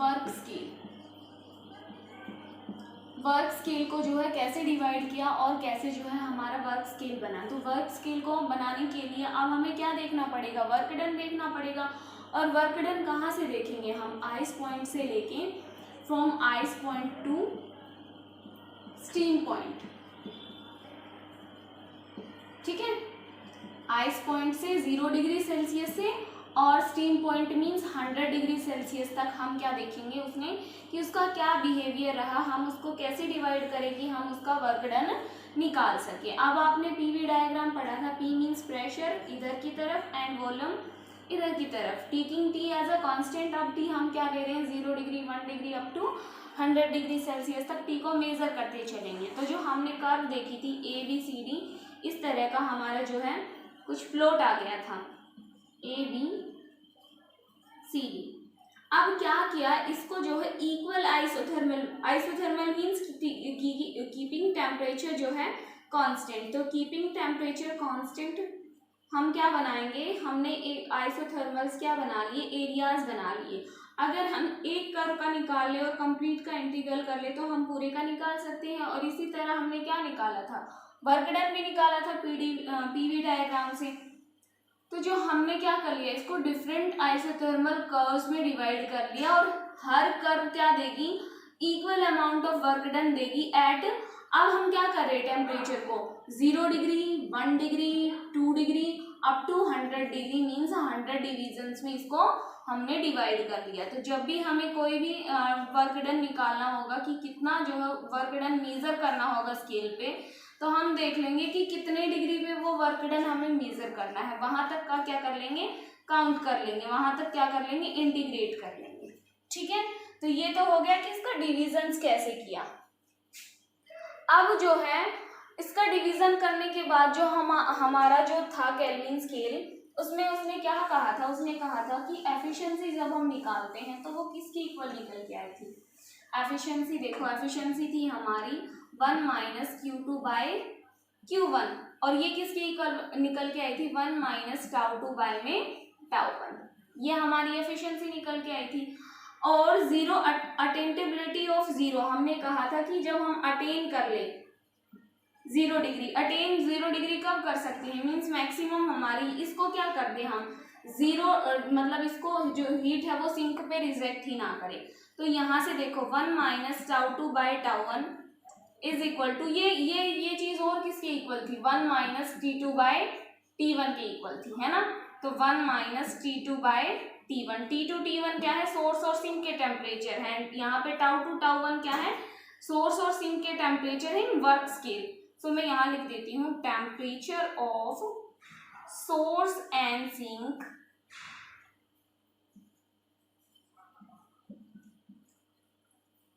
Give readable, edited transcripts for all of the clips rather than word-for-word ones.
Work scale, work scale को जो है कैसे डिवाइड किया और कैसे जो है हमारा वर्क स्केल बना। तो वर्क स्केल को बनाने के लिए अब हमें क्या देखना पड़ेगा, वर्क डन देखना पड़ेगा। और वर्क डन कहाँ से देखेंगे हम, आइस पॉइंट से लेके, from ice point two steam point, ठीक है। आइस पॉइंट से 0 डिग्री सेल्सियस से और steam point means 100 degree Celsius तक हम क्या देखेंगे उसमें कि उसका क्या बिहेवियर रहा, हम उसको कैसे डिवाइड करें कि हम उसका वर्क डन निकाल सके। अब आपने पीवी डायग्राम पढ़ा था, पी मीन्स प्रेशर इधर की तरफ एंड वॉल्यूम इधर की तरफ, taking T as a constant. अब टी हम क्या ले रहे हैं, 0 degree 1 degree up to 100 degree Celsius तक टी को मेजर करते चलेंगे। तो जो हमने कर्व देखी थी ABCD, इस तरह का हमारा जो है कुछ प्लॉट आ गया था ABCD। अब क्या किया, इसको जो है equal isothermal, isothermal means keeping temperature जो है कांस्टेंट। तो कीपिंग टेम्परेचर कांस्टेंट हम क्या बनाएंगे, हमने एक आइसोथर्मल्स क्या बना लिए, एरियाज बना लिए। अगर हम एक कर्व का निकाल ले और कंप्लीट का इंटीग्रल कर ले तो हम पूरे का निकाल सकते हैं। और इसी तरह हमने क्या निकाला था, वर्क डन भी निकाला था पीवी डायग्राम से। तो जो हमने क्या कर लिया, इसको डिफरेंट आइसोथर्मल कर्व्स में डिवाइड कर लिया और हर कर्व क्या देगी, equal amount of work done देगी एट, अब हम क्या कर रहे हैं टेम्परेचर को 0 degree 1 degree 2 degree up to 100 degree means 100 divisions में इसको हमने डिवाइड कर लिया। तो जब भी हमें कोई भी वर्क डन निकालना होगा कि कितना जो है वर्क डन मेजर करना होगा स्केल पे, तो हम देख लेंगे कि कितने डिग्री पे वो वर्क डन हमें मेजर करना है, वहां तक का क्या कर लेंगे, काउंट कर लेंगे, वहां तक क्या कर लेंगे, इंटीग्रेट कर लेंगे, ठीक है। तो ये तो हो गया कि इसका डिविजन्स कैसे किया। अब जो है इसका डिवीजन करने के बाद जो हमारा जो था केल्विन स्केल, उसमें उसने क्या कहा था, उसने कहा था कि एफिशिएंसी जब हम निकालते हैं तो वो किसके इक्वल निकल के आई थी। एफिशिएंसी देखो, एफिशिएंसी थी हमारी 1 माइनस Q2 बाय Q1 और ये किसके इक्वल निकल के आई थी, 1 माइनस टाउ2 बाय में टाउ1, ये हमारी एफिशिएंसी निकल के आई थी। और जीरो अटेंटेबिलिटी ऑफ जीरो, हमने कहा था कि जब हम अटेन कर ले 0 डिग्री, अटेन 0 डिग्री कब कर सकते हैं, मीन्स मैक्सिमम हमारी, इसको क्या कर दे हम 0 मतलब इसको जो हीट है वो सिंक पे रिजेक्ट ही ना करे। तो यहाँ से देखो 1 minus tau two by tau one is equal to ये चीज और किसके इक्वल थी, 1 माइनस T2 बाय T1 के इक्वल थी, है ना। तो 1 minus T2 by T1, T2 T1 क्या है, सोर्स और सिंक के टेम्परेचर है, यहाँ पे टाउ2 टाउ1 क्या है, सोर्स और सिंक के टेम्परेचर है इन वर्क स्केल। सो मैं यहाँ लिख देती हूँ temperature of source and sink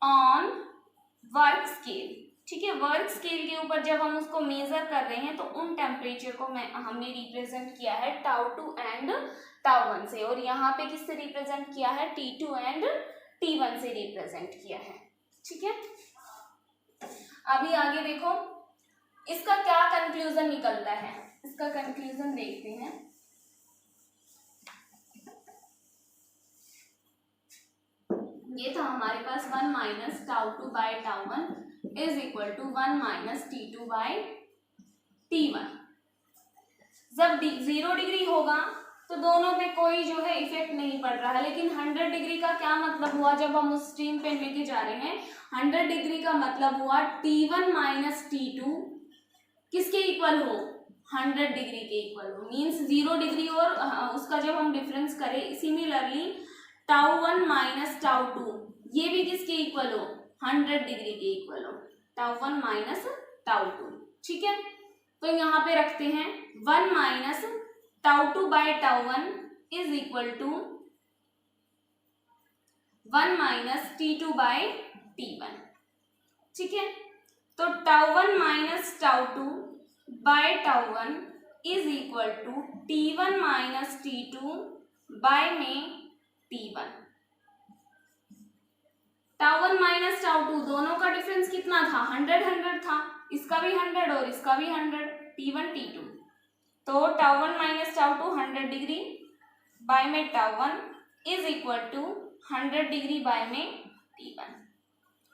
on work scale, ठीक है। वर्क स्केल के ऊपर जब हम उसको मेजर कर रहे हैं तो उन टेम्परेचर को हमने रिप्रेजेंट किया है टाउ2 एंड टाउ1 से, और यहाँ पे किससे रिप्रेजेंट किया है, T2 एंड T1 से रिप्रेजेंट किया है, ठीक है। अभी आगे देखो इसका क्या कंक्लूजन निकलता है, इसका कंक्लूजन देखते हैं। ये था हमारे पास 1 minus tau two by tau one is equal to 1 minus T2 by T1। जब 0 डिग्री होगा तो दोनों पे कोई जो है इफेक्ट नहीं पड़ रहा है, लेकिन 100 डिग्री का क्या मतलब हुआ, जब हम उस स्ट्रीम पे लेके जा रहे हैं 100 डिग्री का मतलब हुआ T1 माइनस T2 किसके इक्वल हो, 100 डिग्री के इक्वल हो, मीन्स 0 डिग्री और उसका जब हम डिफरेंस करें, सिमिलरली टाउ1 माइनस टाउ2 ये भी किसके इक्वल हो, 100 डिग्री के इक्वल हो, टाउ1 माइनस टाउ2, ठीक है। तो यहाँ पे रखते हैं 1 minus tau two by tau one is equal to 1 minus T2 by T1, ठीक है। तो tau one minus tau two by tau one is equal to T1 minus T2 by में T1। टाउ1 माइनस टाउ2 दोनों का डिफरेंस कितना था, 100 था, इसका भी 100 और इसका भी 100, T1 T2। तो tau one minus tau two 100 degree by में tau one is equal to 100 degree by में T1,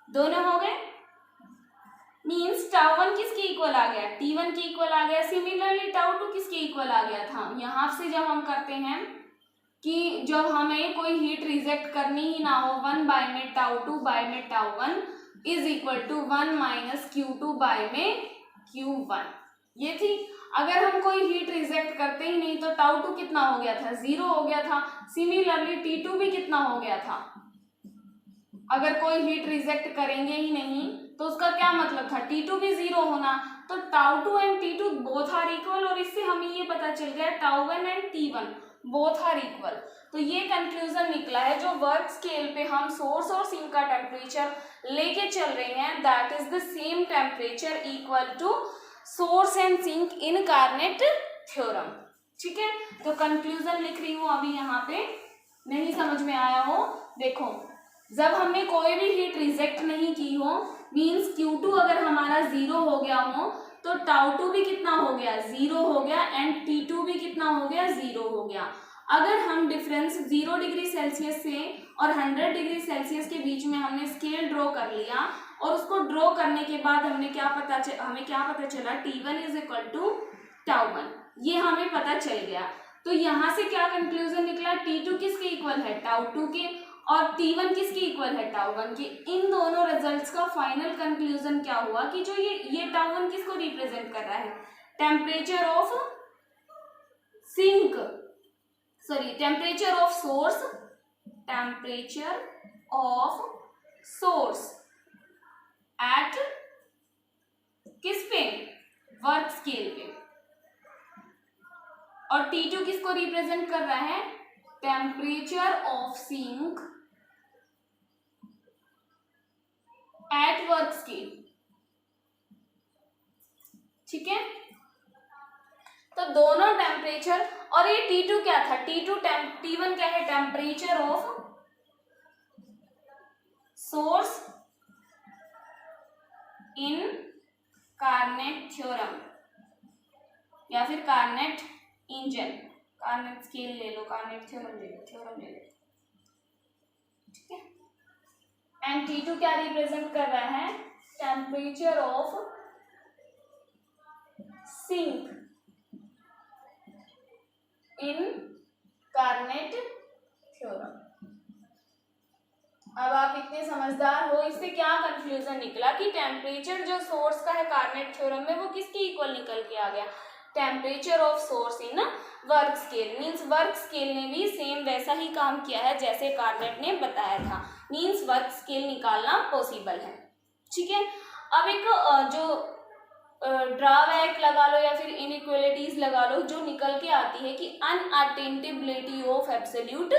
दोनों हो गए। मीन्स टाउ1 किसके इक्वल आ गया, T1 के इक्वल आ गया। सिमिलरली टाउ2 किसके इक्वल आ गया था। यहाँ से जब हम करते हैं कि जब हमें कोई हीट रिजेक्ट करनी ही ना हो, 1 बाय में टाउ2 बाय में tau one is equal to 1 minus Q2 by में Q1, ये थी। अगर हम कोई हीट रिजेक्ट करते ही नहीं तो टाउ2 कितना हो गया था, 0 हो गया था। सिमिलरली T2 भी कितना हो गया था, अगर कोई हीट रिजेक्ट करेंगे ही नहीं तो उसका क्या मतलब था, T2 भी 0 होना। तो tau two and T2 both are equal, और इससे हमें ये पता चल गया tau one and T1 both are equal. तो ये कंक्लूजन निकला है, जो वर्क स्केल पे हम सोर्स और सिंक का टेम्परेचर लेके चल रहे हैं, that is the same temperature equal to source and sink in Carnot theorem. ठीक है, तो कंक्लूजन लिख रही हूँ अभी यहाँ पे, नहीं समझ में आया हो, देखो जब हमने कोई भी हीट रिजेक्ट नहीं की हो, मीन्स Q2 अगर हमारा 0 हो गया हो तो टाउ2 भी कितना हो गया, 0 हो गया, एंड T2 भी कितना हो गया, 0 हो गया। अगर हम डिफरेंस 0 डिग्री सेल्सियस से और 100 डिग्री सेल्सियस के बीच में हमने स्केल ड्रॉ कर लिया, और उसको ड्रॉ करने के बाद हमें क्या पता चला, T1 इज इक्वल टू टाउ1, ये हमें पता चल गया। तो यहाँ से क्या कंक्लूजन निकला, T2 किसके इक्वल है, टाउ2 के, और T1 किसके इक्वल है, टाउ1 के। इन दोनों रिजल्ट्स का फाइनल कंक्लूजन क्या हुआ कि जो ये टाउ1 किसको रिप्रेजेंट कर रहा है, temperature of sink, sorry temperature of source, temperature of source at किस पे, वर्क स्केल पे। और T2 किसको रिप्रेजेंट कर रहा है, temperature of sink at work scale. ठीक है, तो दोनों टेम्परेचर, और ये T2 क्या था, T1 क्या है, temperature of source in Carnot theorem, या फिर कार्नेट इंजन, कार्नेट स्केल ले लो, कार्नेट थ्योरम ले लो, ठीक है। एंड T2 क्या रिप्रेजेंट कर रहा है, temperature of sink in Carnot theorem. अब आप इतने समझदार हो, इससे क्या कंक्लूजन निकला कि टेम्परेचर जो सोर्स का है कार्नेट थ्योरम में, वो किसके इक्वल निकल के आ गया, temperature of source in work scale. Means work scale ने भी सेम वैसा ही काम किया है जैसे कार्नेट ने बताया था, मीन्स वर्क स्केल निकालना पॉसिबल है। ठीक है, अब एक जो ड्रॉबैक लगा लो या फिर इनइक्वालिटीज लगा लो जो निकल के आती है कि अनअटेंटेबिलिटी ऑफ एब्सोल्यूट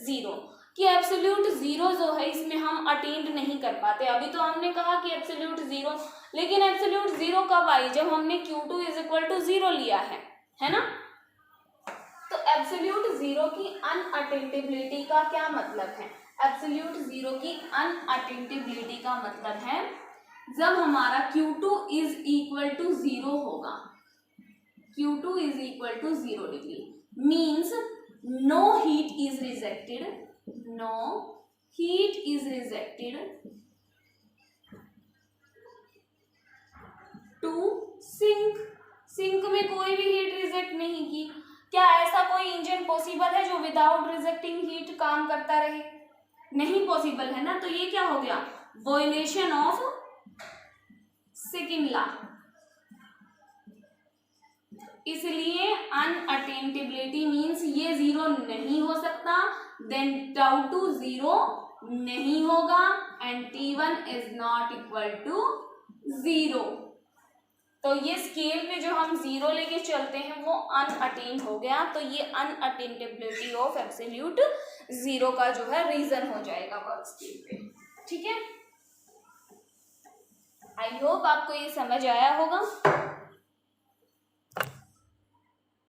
जीरो, कि एब्सोल्यूट जीरो जो है इसमें हम अटेंड नहीं कर पाते। अभी तो हमने कहा कि एब्सोल्यूट जीरो, लेकिन एब्सोल्यूट जीरो कब आई, जब हमने Q2 इज इक्वल टू 0 लिया है ना। तो एब्सोल्यूट जीरो की अनअटेंटेबिलिटी का क्या मतलब है, एब्सोल्यूट जीरो की अनअटेंटेबिलिटी का मतलब है जब हमारा Q2 इज इक्वल टू 0 होगा, Q2 is equal to 0 degree, means no heat is rejected, no heat is rejected to sink, sink में कोई भी हीट रिजेक्ट नहीं की। क्या ऐसा कोई इंजन पॉसिबल है जो विदाउट रिजेक्टिंग हीट काम करता रहे, नहीं पॉसिबल है ना। तो ये क्या हो गया, वॉयलेशन ऑफ सेकंड लॉ, इसलिए अनअटेंटेबिलिटी मीन्स ये 0 नहीं हो सकता, देन टाउ2 0 नहीं होगा, and T1 is not equal to 0। तो ये स्केल पे जो हम 0 लेके चलते हैं वो अनअटेंड हो गया, तो ये अनअटेंटेबिलिटी ऑफ एब्सोल्यूट जीरो का जो है रीजन हो जाएगा वर्क स्केल पे। ठीक है, आई होप आपको ये समझ आया होगा।